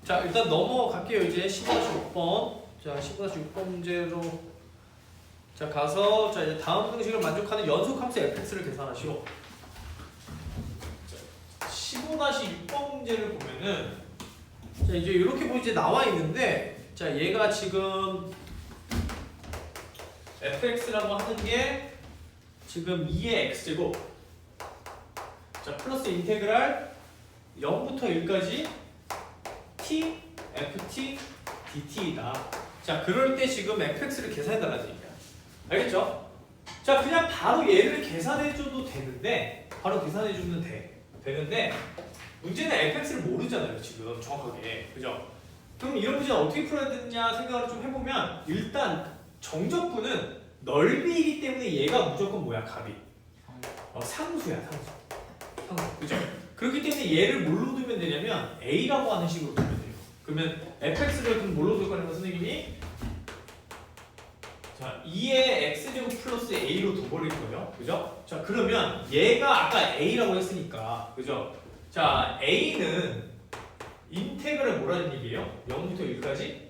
자, 일단 넘어갈게요. 이제 15-6번. 자, 15-6번 문제로 자, 가서 자, 이제 다음 등식을 만족하는 연속 함수 fx를 계산하시오. 15-6번 문제를 보면은 자, 이제 이렇게 뭐 이제 나와 있는데 자, 얘가 지금 fx라고 하는 게 지금 2의 x제곱 자, 플러스 인테그랄 0부터 1까지 t, ft, dt이다. 자, 그럴 때 지금 fx를 계산해달라는 얘기야. 알겠죠? 자, 그냥 바로 얘를 계산해줘도 되는데 바로 계산해주면 되는데 문제는 fx를 모르잖아요. 지금 정확하게. 그죠? 그럼 이런 문제는 어떻게 풀어야 되느냐 생각을 좀 해보면 일단 정적분은 넓이이기 때문에 얘가 무조건 뭐야? 값이 상수야. 상수. 그죠? 그렇기 때문에 얘를 뭘로 두면 되냐면 a라고 하는 식으로 두면 돼요. 그러면 fx를 그럼 뭘로 둘 거냐면 선생님이 자 2의 x제곱 플러스 a로 둬버릴 거예요. 그죠? 자 그러면 얘가 아까 a라고 했으니까 그죠? 자 a는 인테그랄 뭐라는 얘기예요? 0부터 1까지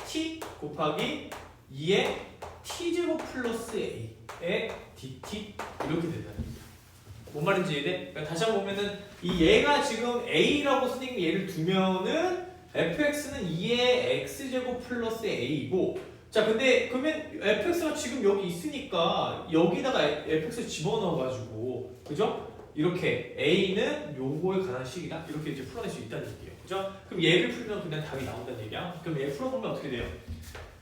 t 곱하기 2의 t제곱 플러스 a의 dt 이렇게 된다는 얘기야. 뭔 말인지 이해돼? 그러니까 다시 한번 보면은 이 얘가 지금 a라고 선생님이 얘를 두면은 fx는 2의 x제곱 플러스 a이고 자 근데 그러면 fx가 지금 여기 있으니까 여기다가 fx를 집어넣어가지고 그죠? 이렇게 a는 요거에 관한 식이다 이렇게 이제 풀어낼 수 있다는 얘기예요. 그죠? 그럼 얘를 풀면 그냥 답이 나온다는 얘기야. 그럼 얘 풀어보면 어떻게 돼요?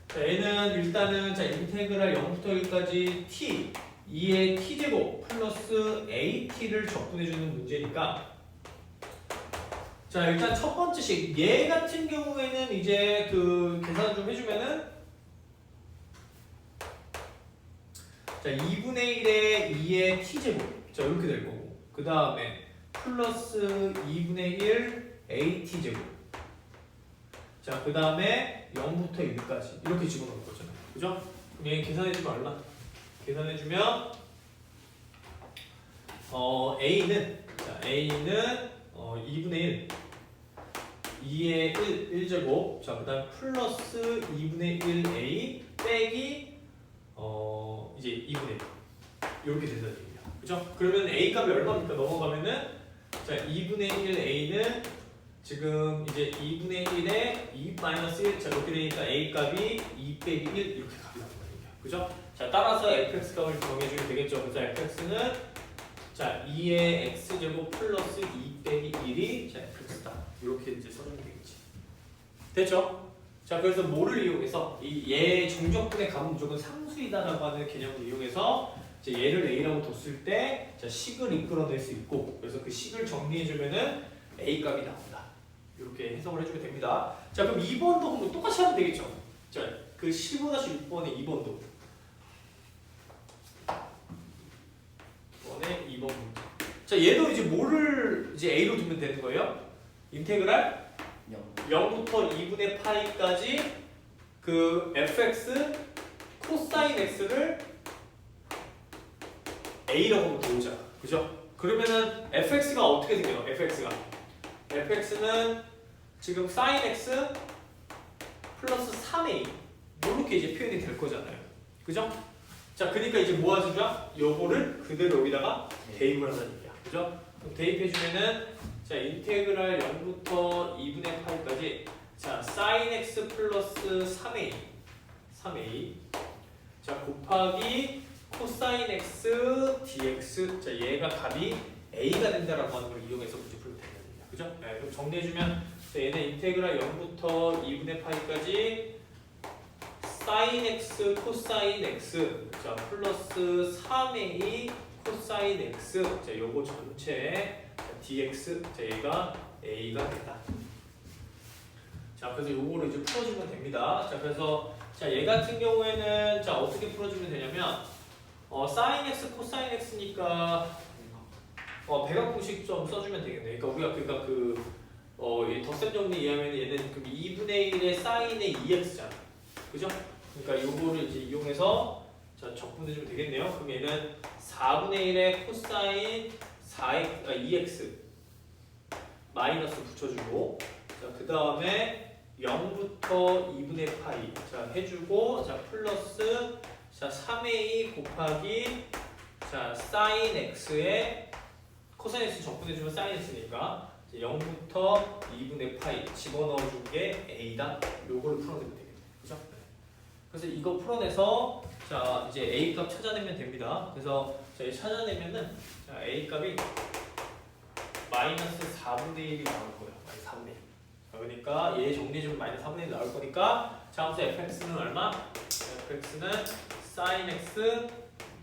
자 얘는 일단은 자 인테그랄 0부터 1까지 t 2의 t제곱 플러스 at를 적분해주는 문제니까 자 일단 첫 번째 식 얘 같은 경우에는 이제 그 계산 좀 해주면은 자 2분의 1에 2의 t제곱 자 이렇게 될 거고 그 다음에 플러스 2분의 1 at제곱 자 그 다음에 0부터 1까지 이렇게 집어넣을 거잖아요. 그죠? 그럼 얘 계산해주면 얼마? 계산해주면 a는 2분의 1 2의 1제곱 자 그 다음 플러스 2분의 1a 빼기 이제 2분의 1 이렇게 된다는 얘기야. 그죠? 그러면 a 값이 얼마입니까? 넘어가면은 자 2분의 1 a는 지금 이제 2분의 1에 2 마이너스 1 자 이렇게 되니까 a 값이 2 빼기 1 이렇게 값이 나온다는 얘기야. 그죠? 자 따라서 fx 값을 정해주면 되겠죠. 그래서 fx는 자 2의 x제곱 플러스 2 빼기 1이 자 fx다. 이렇게 이제 써주면 되겠지. 됐죠? 자 그래서 뭐를 이용해서 이 얘 정적분의 값은 무조건 상수이다라고 하는 개념을 이용해서 이제 얘를 a라고 뒀을 때 자 식을 이끌어낼 수 있고 그래서 그 식을 정리해주면은 a 값이 나온다. 이렇게 해석을 해주면 됩니다. 자 그럼 2번도 그럼 똑같이 하면 되겠죠. 자 그 15-6번의 2번도 2번 문제. 자 얘도 이제 뭐를 이제 a로 두면 되는 거예요? 인테그랄 0부터 2분의 파이까지 그 fx 코사인 x를 a라고 놓자. 그죠? 그러면은 fx가 어떻게 생겨요? fx는 지금 sin x 플러스 3a 이렇게 이제 표현이 될 거잖아요. 그죠? 자, 그러니까 이제 뭐 하죠? 요거를 그대로 여기다가 대입을 하는 얘기야. 그죠? 그럼 대입해주면은 자 인테그랄 0부터 2분의 파이까지 자 sin x 플러스 3a 자 곱하기 코사인 x dx 자 얘가 값이 a가 된다라고 하는 걸 이용해서 문제 풀면 되는 얘기야. 그죠? 네, 그럼 정리해주면 자, 얘는 인테그랄 0부터 2분의 파이까지 sin x 코사인 x 자 플러스 3a 코사인 x 자 요거 전체 dx 자 얘가 a가 된다. 자 그래서 요거를 이제 풀어주면 됩니다. 자 그래서 자 얘 같은 경우에는 자 어떻게 풀어주면 되냐면 sin x 코사인 x니까 배각 공식 좀 써주면 되겠네. 그러니까 우리가 이 덧셈 정리 이해하면 얘는 그럼 2분의 1의 sin의 2x잖아. 그죠? 그러니까 요거를 이제 이용해서 자 적분해주면 되겠네요. 그럼 얘는 4분의 1의 코사인 2x 마이너스 붙여주고 자, 그 다음에 0부터 2분의 파이 자 해주고 자 플러스 자 3a 곱하기 자 사인 x에 코사인 x 적분해주면 사인 x니까 0부터 2분의 파이 집어넣어준 게 a다. 요거를 풀어내면 되겠네. 그죠? 그래서 이거 풀어내서 자 이제 a 값 찾아내면 됩니다. 그래서 자 찾아내면은 자 a 값이 마이너스 4분의 1이 나올 거예요. 마이너스 4분의 1. 그러니까 얘 정리해주면 마이너스 4분의 1 나올 거니까 자 그래서 fx는 얼마? fx는 sin x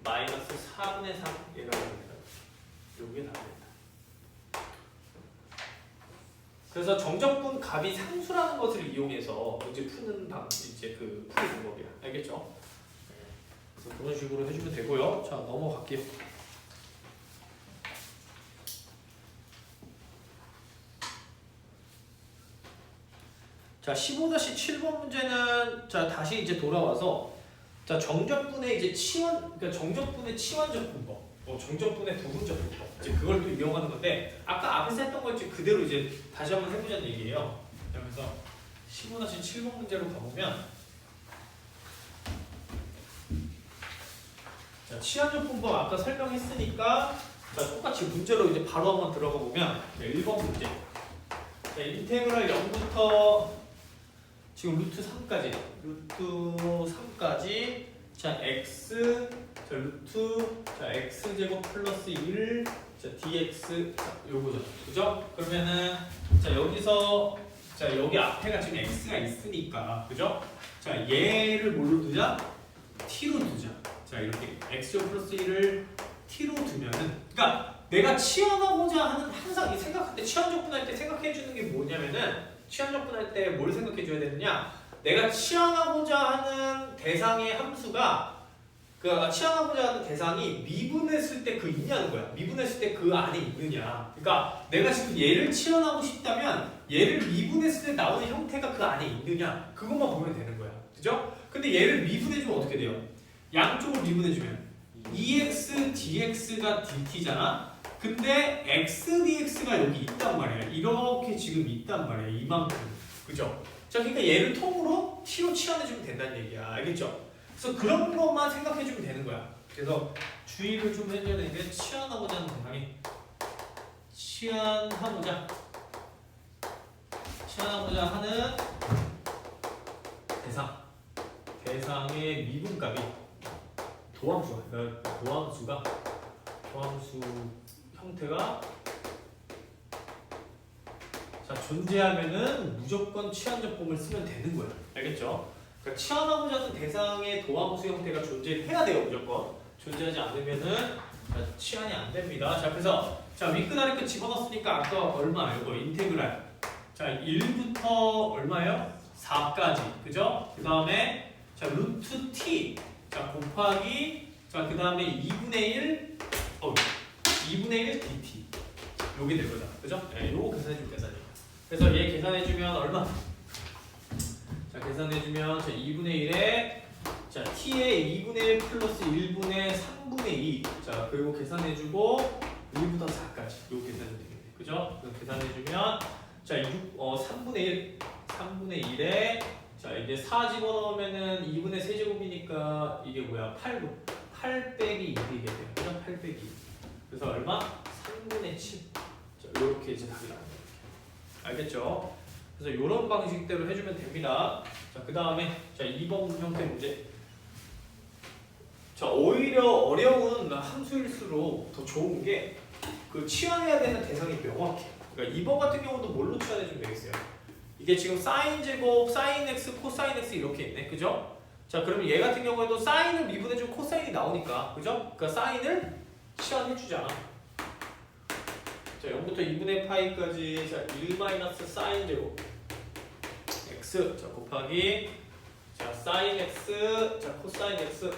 마이너스 4분의 3 얘가 됩니다. 요게 답입니다. 그래서 정적분 값이 상수라는 것을 이용해서 문제 푸는 이제 그 풀이 방법이야. 알겠죠? 그래서 그런 식으로 해주면 되고요. 자 넘어갈게요. 자 15-7번 문제는 자 다시 이제 돌아와서 자 정적분의 이제 치환 그러니까 정적분의 치환적분법, 정적분의 부분적분법 이제 그걸 또 이용하는 건데 아까 앞에서 했던 거 이제 그대로 이제 다시 한번 해보자는 얘기예요. 그래서 15-7번 문제로 가보면 자 치환적분법 아까 설명했으니까 자 똑같이 문제로 이제 바로 한번 들어가 보면 1번 문제. 자 인테그랄 0부터 지금 루트 3까지 자 x 자 루트 자 x 제곱 플러스 1 자 dx 자 요거죠. 그죠? 그러면은 자 여기서 자 여기 앞에가 지금 x가 있으니까 그죠? 자 얘를 뭘로 두자? t로 두자. 자 이렇게 x 제곱 플러스 1을 t로 두면은 그러니까 내가 치환하고자 하는 항상 이 생각할 때 치환적분할 때 생각해 주는 게 뭐냐면은 치환적분할 때 뭘 생각해 줘야 되느냐? 내가 치환하고자 하는 대상의 함수가 치환하고자 하는 대상이 미분했을 때 그 있냐는 거야. 미분했을 때 그 안에 있느냐. 그러니까 내가 지금 얘를 치환하고 싶다면 얘를 미분했을 때 나오는 형태가 그 안에 있느냐. 그것만 보면 되는 거야. 그죠? 근데 얘를 미분해주면 어떻게 돼요? 양쪽을 미분해주면 2x dx가 dt잖아. 근데 x dx가 여기 있단 말이야. 이렇게 지금 있단 말이야. 이만큼. 그죠? 자, 그러니까 얘를 통으로 t로 치환해주면 된다는 얘기야. 알겠죠? 그래서 그런 것만 생각해주면 되는 거야. 그래서 주의를 좀 해줘야 되는 게 치환하고자 하는 대상이 치환하고자 하는 대상의 미분값이 도함수 형태가 자 존재하면은 무조건 치환적분을 쓰면 되는 거야. 알겠죠? 그러니까 치환하고자 하는 대상의 도함수 형태가 존재해야 돼요. 무조건. 존재하지 않으면은 치환이 안 됩니다. 자 그래서 자 윗끝 아래끝 집어넣었으니까 아까 얼마 이거 인테그랄 자 1부터 얼마예요? 4까지 그죠? 그 다음에 자 루트 t 자 곱하기 자 그 다음에 2분의 1 dt 요게 될 거잖아. 그죠? 네, 요거 계산해주면 계산이에요. 그래서 얘 계산해주면 얼마? 자 계산해주면 자 2분의 1에 자 t의 2분의 1 플러스 1분의 3분의 2 자 그리고 계산해주고 1부터 4까지 요거 계산해주면 되겠네. 그죠? 그럼 계산해주면 자 3분의 1에 자 이제 4 집어넣으면은 2분의 세제곱이니까 이게 뭐야? 8 빼기 2게 돼요. 그죠? 8 빼기 2. 그래서 얼마? 3분의 7. 자, 이렇게 이제 답이 나옵니다. 알겠죠? 그래서 이런 방식대로 해주면 됩니다. 자, 그 다음에 자 2번 형태 문제. 자, 오히려 어려운 함수일수록 더 좋은 게 그 치환해야 되는 대상이 명확해. 그러니까 2번 같은 경우도 뭘로 치환해주면 되겠어요? 이게 지금 사인 제곱, 사인 x, 코사인 x 이렇게 있네. 그죠? 자, 그러면 얘 같은 경우에도 사인을 미분해주면 코사인이 나오니까. 그죠? 그러니까 사인을 치환해주잖아. 자, 0부터 2분의 파이까지 자, 1 마이너스 사인 제곱 x 자 곱하기 자 사인 x 자 코사인 x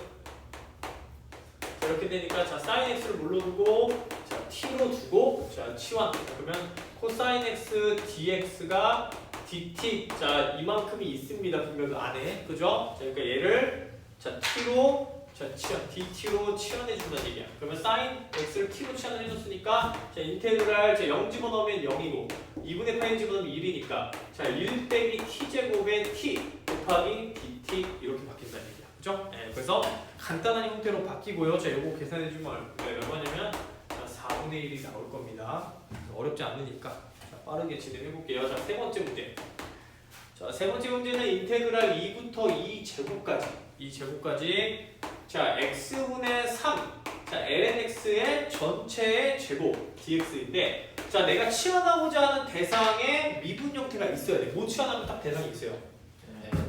자, 이렇게 되니까 자 사인 x를 뭘로 두고 자 t로 두고 자 치환 자, 그러면 코사인 x dx가 dt 자 이만큼이 있습니다. 분명 그 안에 그죠? 자, 그러니까 얘를 자 t로 자 치환 dt로 치환해 준다는 얘기야. 그러면 sin x를 t로 치환을 해줬으니까 자 인테그랄 자 0 집어넣으면 0이고 2분의 파이 집어넣으면 1이니까 자 1 빼기 t제곱의 t 곱하기 dt 이렇게 바뀐다는 얘기야. 그죠? 네, 그래서 간단한 형태로 바뀌고요. 자 요거 계산해주면 얼마냐면 자 4분의 1이 나올 겁니다. 어렵지 않으니까 자, 빠르게 진행해볼게요. 자 세 번째 문제. 자 세 번째 문제는 인테그랄 2부터 2제곱까지 자 x분의 3 자 lnx의 전체의 제곱 dx인데 자 내가 치환하고자 하는 대상에 미분 형태가 있어야 돼. 못 치환하면 딱 대상이 있어요.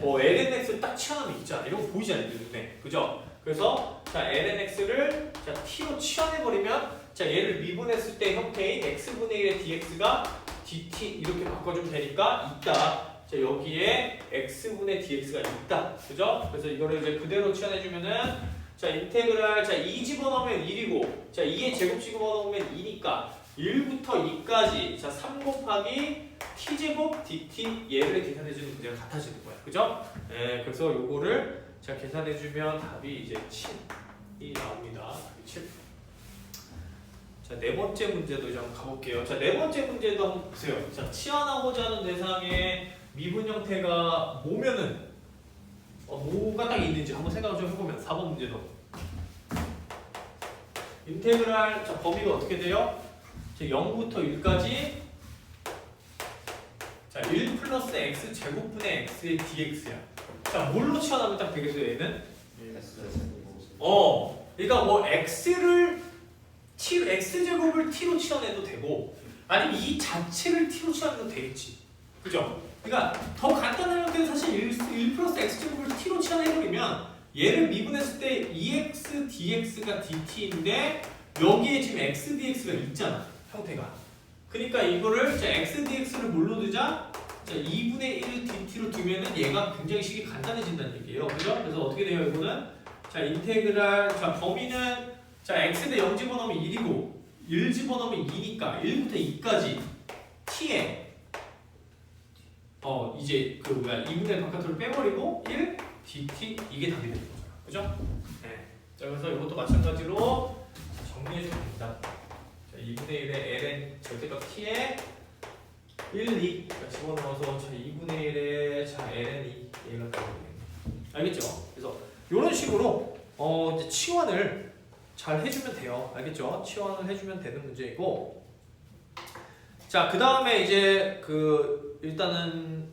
lnx 딱 치환하면 있잖아. 이런 거 보이잖아요 눈에. 그죠? 그래서 자 lnx를 자 t로 치환해버리면 자 얘를 미분했을 때 형태인 x분의 1의 dx가 dt 이렇게 바꿔주면 되니까 있다. 자 여기에 x분의 dx가 있다. 그죠? 그래서 이거를 이제 그대로 치환해주면은 자 인테그랄 자 2 집어넣으면 1이고 자 2의 제곱 집어넣으면 2니까 1부터 2까지 자 3 곱하기 t제곱 dt 얘를 계산해주는 문제가 같아지는 거야. 그죠? 네, 그래서 요거를 자 계산해주면 답이 이제 7이 나옵니다. 7. 자, 네 번째 문제도 이제 한번 가볼게요. 자, 네 번째 문제도 한번 보세요. 자, 치환하고자 하는 대상의 미분 형태가 뭐면은 뭐가 딱 있는지 한번 생각을 좀 해보면 4번 문제도 인테그랄 자, 범위가 어떻게 돼요? 자, 0부터 1까지 자, 1 플러스 x 제곱분의 x의 dx야. 자, 뭘로 치환하면 딱 되겠어요, 얘는? 그러니까 뭐 x제곱을 t로 치환해도 되고 아니면 이 자체를 t로 치환해도 되겠지. 그죠? 그러니까 더 간단한 형태는 사실 1 플러스 x제곱을 t로 치환해버리면 얘를 미분했을 때 2x dx가 dt인데 여기에 지금 x dx가 있잖아 형태가. 그러니까 이거를 자, x dx를 뭘로 두자? 자 2분의 1 dt로 두면은 얘가 굉장히 식이 간단해진다는 얘기예요. 그죠? 그래서 어떻게 돼요 이거는? 자 인테그랄 자 범위는 자 x 대 0 집어넣으면 1이고 1 집어넣으면 2니까 1부터 2까지 t에 이제 그 뭐야 2분의 바깥으로 빼버리고 1 dt 이게 답이 되는 거잖아. 그죠? 네. 자 그래서 이것도 마찬가지로 정리해주면 됩니다. 자 2분의 1의 ln 절대값 t에 1, 2 집어넣어서 자 2분의 1의 자 ln 2 얘가 나오겠네. 알겠죠? 그래서 이런 식으로 이제 치환을 잘 해주면 돼요. 알겠죠? 치환을 해주면 되는 문제이고 자 그 다음에 이제 그 일단은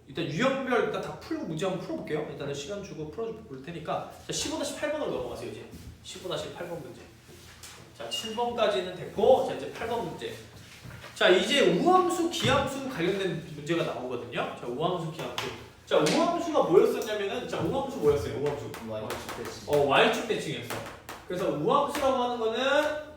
일단 유형별 일단 다 풀고 문제 한번 풀어볼게요. 일단은 시간 주고 풀어볼 테니까 자 15-8번으로 넘어가세요. 이제 15-8번 문제. 자 7번까지는 됐고 자 이제 8번 문제. 자 이제 우함수, 기함수 관련된 문제가 나오거든요. 자 우함수, 기함수. 자 우함수가 뭐였었냐면은 자 우함수 뭐였어요? 우함수. y축 대칭이었어. 그래서 우함수라고 하는 거는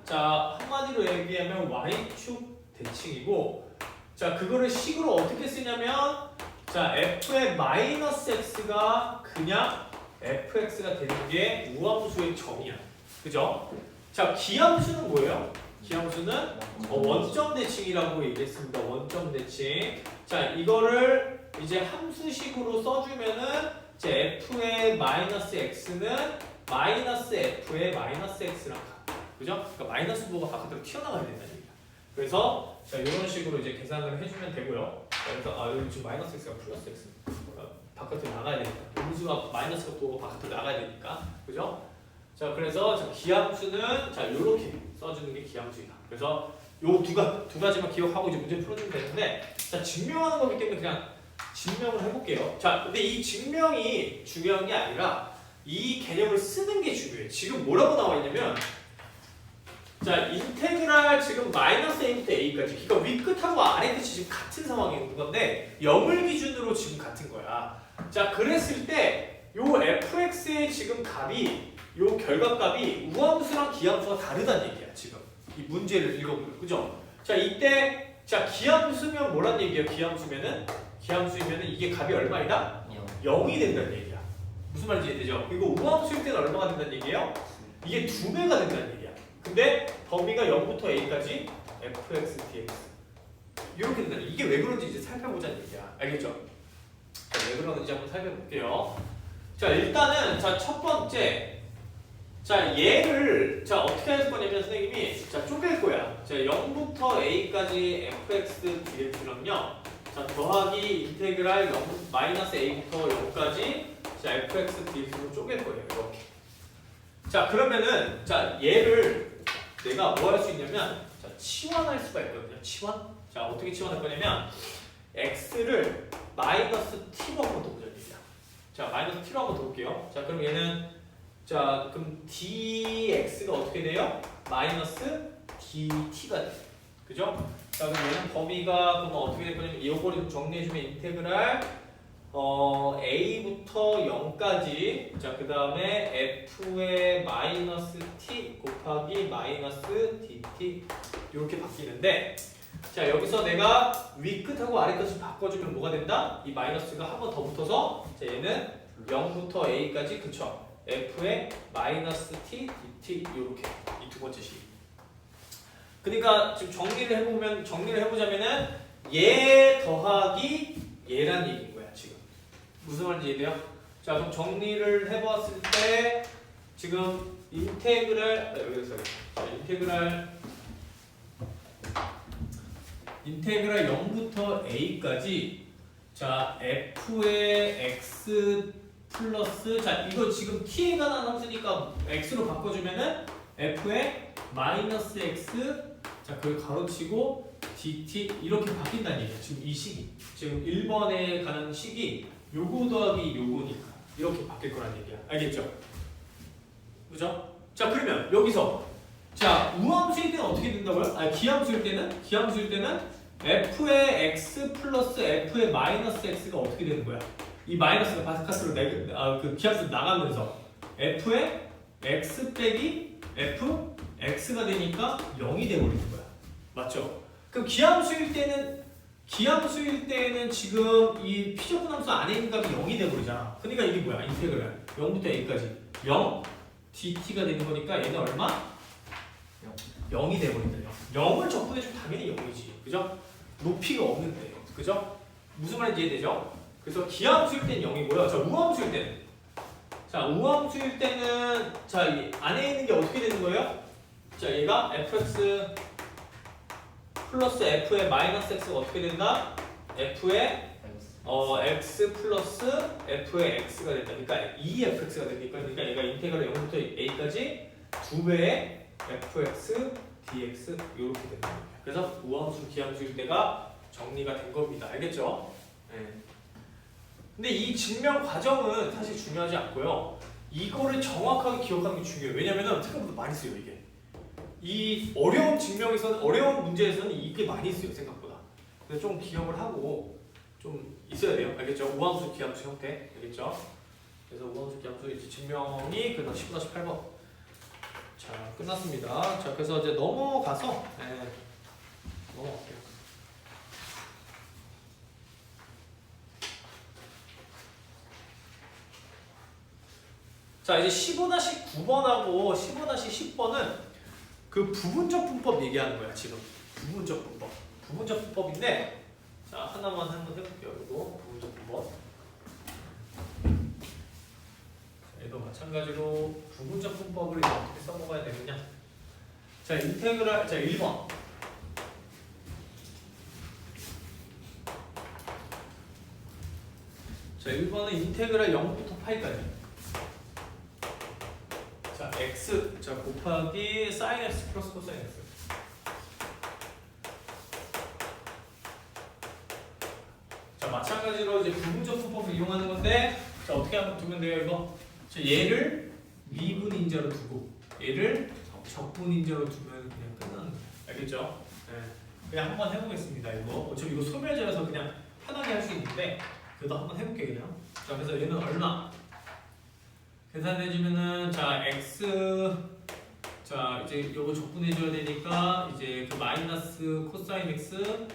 자 한마디로 얘기하면 y축 대칭이고 자 그거를 식으로 어떻게 쓰냐면 자 f의 마이너스 x가 그냥 fx가 되는 게 우함수의 정의야. 그죠? 자 기함수는 뭐예요? 기함수는 원점 대칭이라고 얘기했습니다. 원점 대칭. 자 이거를 이제 함수식으로 써주면은 이제 f의 마이너스 x는 마이너스 f의 마이너스 x랑 같아. 그죠? 그러니까 마이너스 부호가 바깥으로 튀어나가야 된다는 얘기야. 그래서 자 이런 식으로 이제 계산을 해주면 되고요. 그래서 여기 지금 마이너스 x가 플러스 x 바깥으로 나가야 되니까 음수가 마이너스 부호가 바깥으로 나가야 되니까 그죠? 자 그래서 자, 기함수는 자 이렇게 써주는 게 기함수이다. 그래서 요 두 가지만 기억하고 이제 문제 풀어주면 되는데 자 증명하는 거기 때문에 그냥 증명을 해볼게요. 자 근데 이 증명이 중요한 게 아니라 이 개념을 쓰는 게 중요해. 지금 뭐라고 나와 있냐면 자 인테그랄 지금 마이너스 a부터 a까지 그러니까 위 끝하고 아래 끝이 지금 같은 상황에 있는 건데 0을 기준으로 지금 같은 거야. 자 그랬을 때 요 fx의 지금 값이 요 결과값이 우함수랑 기함수가 다르다는 얘기야. 지금 이 문제를 읽어보면 그죠? 자 이때 자 기함수면 뭐란 얘기야? 기함수이면은 이게 값이 얼마이다? 0이 된다는 얘기야. 무슨 말인지 이해되죠? 그리고 우함수일 때는 얼마가 된다는 얘기예요? 이게 2배가 된다는 얘기야. 근데 범위가 0부터 a까지 fx, dx 이렇게 된다는 이게 왜 그런지 이제 살펴보자는 얘기야. 알겠죠? 자, 왜 그러는지 한번 살펴볼게요. 자 일단은 자 첫 번째 자, 얘를 자 어떻게 할 거냐면 선생님이 자 쪼갤 거야. 자, 0부터 a까지 fx dx랑요. 자, 더하기 인테그랄 0 마이너스 a부터 0까지 자 fx dx로 쪼갤 거예요. 이렇게. 자, 그러면은 자 얘를 내가 뭐 할 수 있냐면 자 치환할 수가 있거든요. 치환. 자, 어떻게 치환할 거냐면 x를 마이너스 t로 한번 더 보자. 자, 마이너스 t로 한번 더 볼게요. 자, 그럼 얘는 자, 그럼 dx가 어떻게 돼요? 마이너스 dt가 돼요. 그죠? 자, 그럼 얘는 범위가 그럼 어떻게 될 거냐면 이거를 좀 정리해주면 인테그랄 a부터 0까지 자, 그 다음에 f의 마이너스 t 곱하기 마이너스 dt 이렇게 바뀌는데 자, 여기서 내가 위 끝하고 아래 끝을 바꿔주면 뭐가 된다? 이 마이너스가 한 번 더 붙어서 자, 얘는 0부터 a까지 그쵸? f의 마이너스 t dt 이렇게 이 두 번째 식. 그러니까 지금 정리를 해보자면은 얘 더하기 얘란 얘기인 거야 지금. 무슨 말인지 이해돼요? 자, 그럼 정리를 해봤을 때 지금 인테그랄 여기서 자, 인테그랄 0부터 a까지 자 f의 x 플러스 자 이거 지금 t에 관한 함수니까 x로 바꿔주면은 f의 마이너스 x 자 그걸 가로치고 dt 이렇게 바뀐다는 얘기야. 지금 이 식이 지금 1번에 관한 식이 요거 더하기 요거니까 이렇게 바뀔 거란 얘기야. 알겠죠? 그죠? 자, 그러면 여기서 자 우함수일 때는 어떻게 된다고요? 아니 기함수일 때는 f의 x 플러스 f의 마이너스 x가 어떻게 되는 거야? 이 마이너스가 바스카스로 그 기함수 나가면서 f의 x 빼기 f x가 되니까 0이 돼버리는 거야. 맞죠? 그럼 기함수일 때는 지금 이 피적분 함수 안에 있는 값이 0이 돼버리잖아. 그러니까 이게 뭐야? 인테그랄 0부터 a까지 0 dt가 되는 거니까 얘는 얼마? 0이 돼버린다. 0을 적분해주면 당연히 0이지. 그죠? 높이가 없는데. 그죠? 무슨 말인지 이해되죠? 그래서 기함수일 때는 0이고요. 자, 우함수일 때는 우함수일 때는 자, 이 안에 있는 게 어떻게 되는 거예요? 자, 얘가 fx 플러스 f의 마이너스 x가 어떻게 된다? f의 x 플러스 f의 x가 된다. 그러니까 2fx가 되니까 얘가 인테그랄 0부터 a까지 2배의 fx dx 이렇게 된다. 그래서 우함수 기함수일 때가 정리가 된 겁니다. 알겠죠? 네. 근데 이 증명 과정은 사실 중요하지 않고요. 이거를 정확하게 기억하는 게 중요해요. 왜냐면은 생각보다 많이 쓰여요 이게. 이 어려운 어려운 문제에서는 이게 많이 쓰여요 생각보다. 그래서 좀 기억을 하고 좀 있어야 돼요. 알겠죠? 우함수 기함수 형태. 알겠죠? 그래서 우함수 기함수 이제 증명이 그래서 10-8번. 자, 끝났습니다. 자, 그래서 이제 넘어갈게요. 자, 이제 15-9번하고 15-10번은 그 부분적 분법 얘기하는 거야, 지금. 부분적 분법. 부분적 분법인데, 자, 하나만 한번 해볼게요, 이거. 부분적 분법. 자, 얘도 마찬가지로 부분적 분법을 이제 어떻게 써먹어야 되느냐. 자, 인테그랄, 자, 1번. 자, 1번은 인테그랄 0부터 파이까지. 자, x 자 곱하기 sin x 플러스 코사인 x. 자, 마찬가지로 이제 부분적 분법을 이용하는 건데, 자 어떻게 하면 두면 돼요 이거? 자, 얘를 미분인자로 두고 얘를 적분인자로 두면 그냥 끝나는 거예요. 알겠죠? 네. 그냥 한번 해보겠습니다. 이거 어차피 이거 소멸제라서 그냥 편하게 할 수 있는데 그래도 한번 해볼게 그냥. 자, 그래서 얘는 얼마? 계산해주면은 자 x 자 이제 요거 적분해줘야 되니까 이제 그 마이너스 코사인 x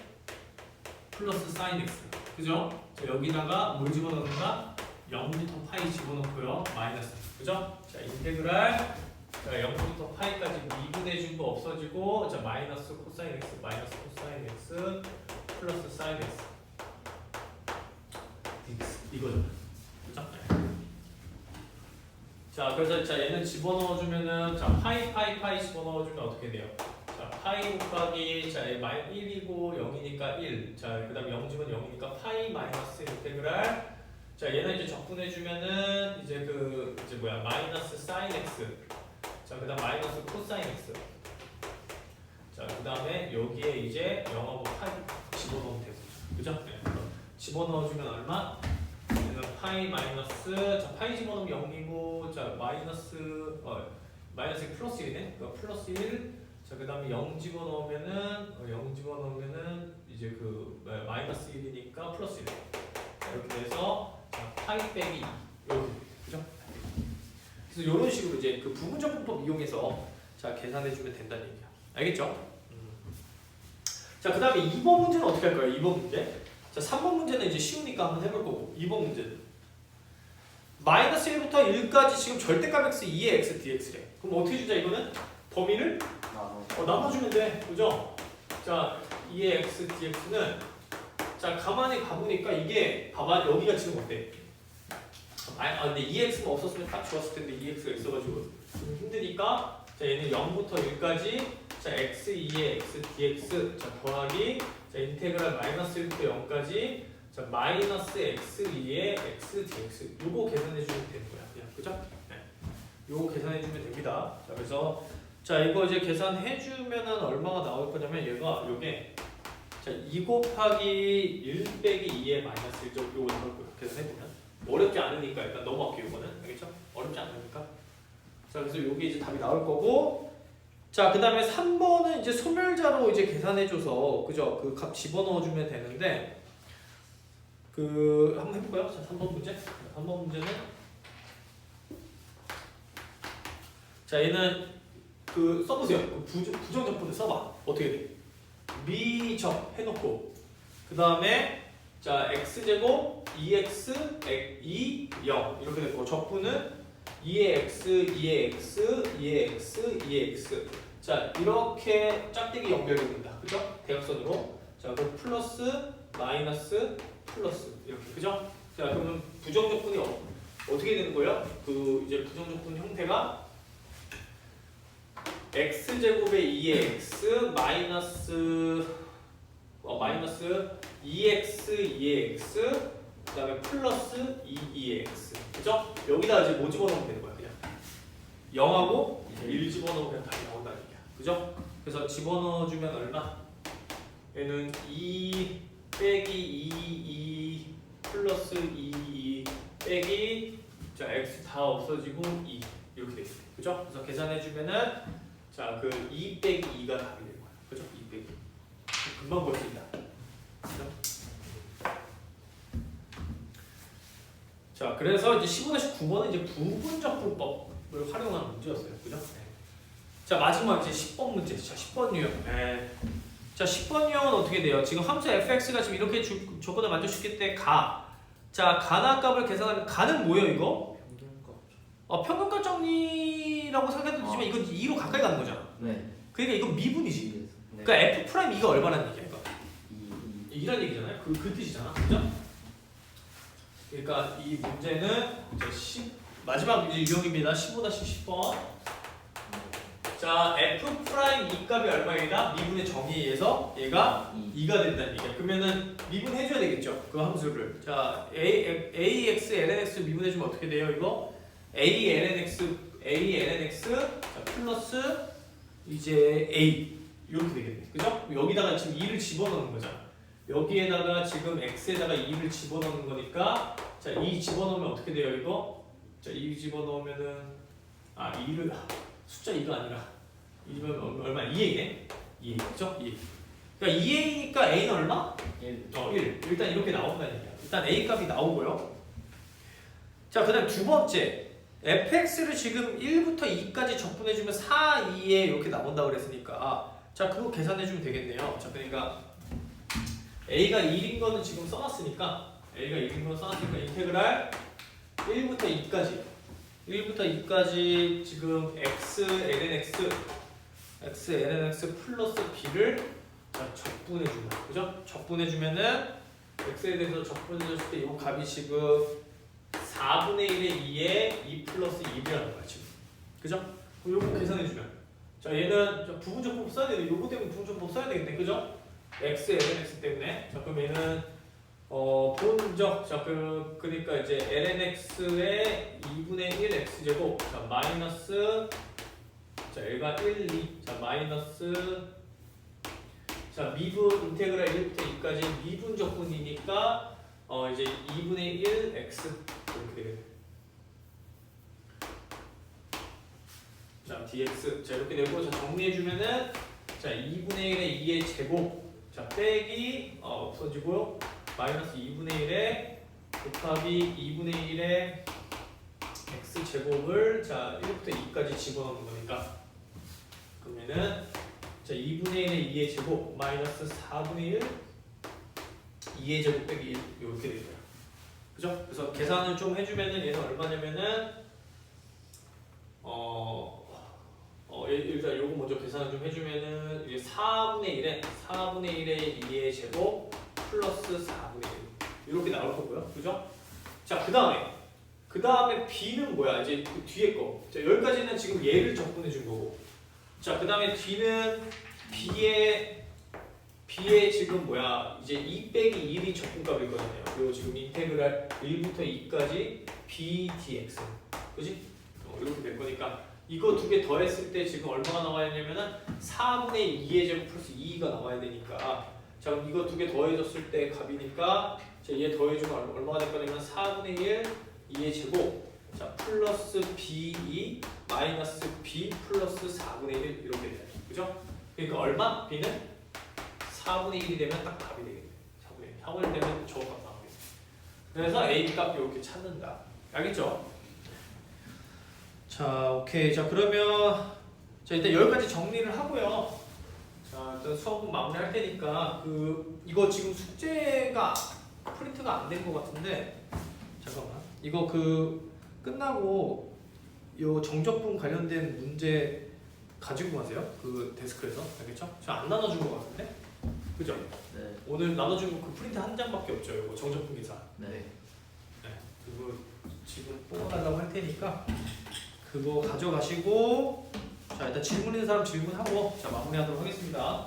플러스 사인 x 그죠? 자, 여기다가 뭘 집어넣는다? 0부터 파이 집어넣고요 마이너스 그죠? 자 인테그랄 자 0부터 파이까지 미분해준 거 없어지고 자 마이너스 코사인 x 마이너스 코사인 x 플러스 사인 x 이거죠. 그죠? 자, 그래서 자 얘는 집어넣어주면은 자 파이 집어넣어주면 어떻게 돼요? 자 파이 곱하기 자 1이고 0이니까 1. 자 그다음에 0집은 0이니까 파이 마이너스 인테그랄. 자 얘는 이제 적분해주면은 이제 이제 뭐야 마이너스 사인 x. 자 그다음 마이너스 코사인 x. 자 그다음에 여기에 이제 0하고 파이 집어넣으면 되고, 그죠? 네. 집어넣어주면 얼마? 파이 마이너스 자 파이 집어넣으면 0이고 자 마이너스 플러스 1이네. 그러니까 플러스 1. 자 그다음에 0 집어넣으면은 0 집어넣으면은 이제 마이너스 1이니까 플러스 1. 자, 이렇게 돼서 자 파이 빼기 2 이렇게 그죠? 그래서 이런 식으로 이제 그 부분적분법 이용해서 자 계산해주면 된다는 얘기야. 알겠죠? 자 그다음에 2번 문제는 어떻게 할 거예요? 2번 문제. 자 3번 문제는 이제 쉬우니까 한번 해볼 거고 2번 문제는 마이너스 1부터 1까지 지금 절대값 x 2의 x dx래. 그럼 어떻게 주자 이거는? 범위를 나눠주면 돼. 그죠? 자 2의 x dx는 자 가만히 가보니까 이게 봐봐 여기가 지금 어때? 근데 2x가 없었으면 딱 좋았을 텐데 2x가 있어가지고 좀 힘드니까 자 얘는 0부터 1까지 자 x 2의 x dx 자 더하기 자 인테그랄 마이너스 1부터 0까지 자 마이너스 x2의 x dx 요거 계산해주면 되는 거야 그냥 그죠? 네. 요거 계산해주면 됩니다. 자 그래서 자 이거 이제 계산해주면은 얼마가 나올 거냐면 얘가 요게 자 2 곱하기 1 빼기 2의 마이너스 1 요거 나올 거예요. 계산해보면 어렵지 않으니까 일단 넘어갈게요 이거는. 알겠죠? 어렵지 않으니까 자 그래서 요게 이제 답이 나올 거고 자 그 다음에 3번은 이제 소멸자로 이제 계산해줘서 그죠? 그 값 집어넣어주면 되는데 한번 해볼까요? 자 3번 문제. 3번 문제는 자 얘는 써보세요. 부정적분을 써봐. 어떻게 돼? 미적 해놓고 그 다음에 자 x제곱 2x 2 0 이렇게 됐고 적분은 2의 x 2의 x 2의 x 2의 x 자 이렇게 짝대기 연결됩니다. 그죠? 대각선으로. 자 그럼 플러스 마이너스 플러스 이렇게 그죠? 자 그러면 부정적분이 어떻게 되는 거예요? 이제 부정적분 형태가 x제곱의 2의 x 마이너스 2x 2의 x 그 다음에 플러스 2의 x 그죠? 여기다 이제 뭐 집어넣으면 되는 거야 그냥 0하고 1 집어넣으면 답이 나온다는 얘기야 그죠? 그래서 집어넣어주면 얼마? 얘는 2 빼기 2 플러스 2 빼기 자 x 다 없어지고 2 이렇게 되겠네 그죠? 그래서 계산해주면은 자 2 빼기 2가 답이 되는 거야 그죠? 2 빼기 금방 볼 수 있다 그죠? 자 그래서 이제 15-9번은 이제 부분적 분법을 활용한 문제였어요 그죠? 네. 자 마지막 이제 10번 문제 자 10번 유형 자 10번 유형은 어떻게 돼요? 지금 함수 fx가 지금 이렇게 조건을 만족시킬 때 자 가나값을 계산하면 가는 뭐예요 이거? 평균값 정리라고 생각해도 되지만 이건 2로 가까이 가는 거잖아. 네. 그러니까 이건 미분이지. 네. 그러니까 f'2가 얼마라는 얘기야 이거? 2라는 얘기잖아요. 그 뜻이잖아. 그죠? 그러니까 이 문제는 이제 마지막 이제 유형입니다. 15-10번. 자 f'2 값이 얼마이다? 미분의 정의에 의해서 얘가 2가 된다는 얘기야. 그러면은 미분해줘야 되겠죠. 그 함수를. 자 ax lnx 미분해주면 어떻게 돼요 이거? a lnx 자, 플러스 이제 a 이렇게 되겠네. 그죠? 여기다가 지금 2를 집어넣는 거잖아. 여기에다가 지금 x에다가 2를 집어넣는 거니까 자 2 집어넣으면 어떻게 돼요 이거? 자 2 집어넣으면은 2를 숫자 2가 아니라 2면 얼마? 2a네? 2a 그죠? 2a. 그러니까 2a니까 a는 얼마? 1. 일단 이렇게 나온다는 얘기야. 일단 a 값이 나오고요. 자 그 다음 두 번째 fx를 지금 1부터 2까지 적분해주면 4, 2에 이렇게 나온다고 그랬으니까 자 그거 계산해주면 되겠네요. 자 그러니까 a가 1인 거는 지금 써놨으니까 인테그랄 1부터 2까지 지금 x lnx 플러스 b를 자, 적분해준다. 그죠? 적분해주면은 x에 대해서 적분해줬을 때 이 값이 지금 4분의 1의 2에 2 플러스 1이라는 거야 지금. 그죠? 그럼 요거 계산해주면 자 얘는 부분적법 써야 되는데 요거 때문에 부분적법 써야 되겠네. 그죠? x, lnx 때문에. 자 그럼 얘는 본적 자 그러니까 이제 lnx의 2분의 1 x제곱 자 마이너스 자 얘가 1, 2 자 마이너스 자 미분 인테그랄 1부터 2까지 미분적분이니까 이제 2분의 1 x 이렇게 되겠네. 자 dx 자 이렇게 되고 자 정리해주면은 자 2분의 1의 2의 제곱 자 빼기 없어지고 마이너스 2분의 1에 곱하기 2분의 1의 x 제곱을 자 1부터 2까지 집어넣는 거니까 그러면은 자 2분의 1의 2의 제곱 마이너스 4분의 1 2의 제곱 빼기 1 이렇게 되고요. 그죠? 그래서 계산을 좀 해주면은 얘는 얼마냐면은 일단 요거 먼저 계산을 좀 해주면은 이제 4분의 1의 2의 제곱 플러스 4분의 1 이렇게 나올 거고요. 그죠? 자 그 다음에 b는 뭐야? 이제 그 뒤에 거. 자 여기까지는 지금 얘를 적분해 준 거고. 자 그 다음에 뒤는 b의 지금 뭐야? 이제 2 빼기 1이 적분값이거든요. 그리고 지금 인테그랄 1부터 2까지 b dx. 그지? 이렇게 될 거니까 이거 두 개 더했을 때 지금 얼마가 나와야 되냐면은 4분의 2의 제곱 플러스 2가 나와야 되니까 자 그럼 이거 두 개 더해졌을 때 값이니까 자 얘 더해주면 얼마가 될 거냐면 4분의 1 2의 제곱 자 플러스 b2 마이너스 b 플러스 4분의 1 이렇게 돼요. 그죠? 그러니까 얼마? b는 4분의 1이 되면 딱 답이 되겠네. 4분의 1 되면 저 값 나오겠네. 그래서 a 값 이렇게 찾는다. 알겠죠? 자 오케이. 자 그러면 자 일단 여기까지 정리를 하고요. 자 일단 수업은 마무리할 테니까 이거 지금 숙제가 프린트가 안 된 것 같은데 잠깐만 이거 끝나고 요 정적분 관련된 문제 가지고 가세요. 그 데스크에서. 알겠죠? 저 안 나눠준 것 같은데 그죠? 네. 오늘 나눠준 거 그 프린트 한 장밖에 없죠. 이거 정적분 기사. 네. 그거 지금 뽑아달라고 할 테니까 그거 가져가시고 자 일단 질문 있는 사람 질문하고 자 마무리하도록 하겠습니다.